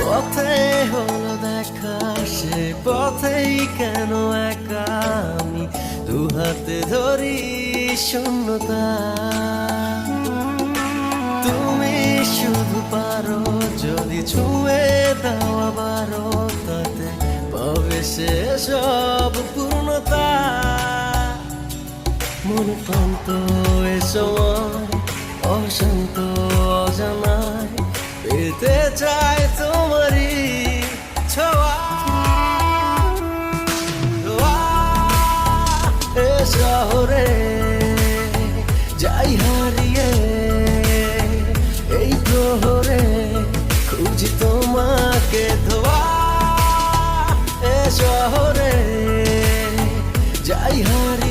পথে হলো দেখা, সে পথেই কেন একা আমি দু হাতে ধরি শূন্যতা। তুমি শুধু পারো যদি ছুঁয়ে দাও আবারও, তাতে পাবে সে সব পূর্ণতা। মন প্রান্ত এ সময় অশান্ত অজানায় পেতে চায় তোমারই ছোঁয়া। এ শহরে যাই হারিয়ে, এই প্রহরে খুঁজি তোমাকে ধোয়া। এ শহরে যাই হারিয়ে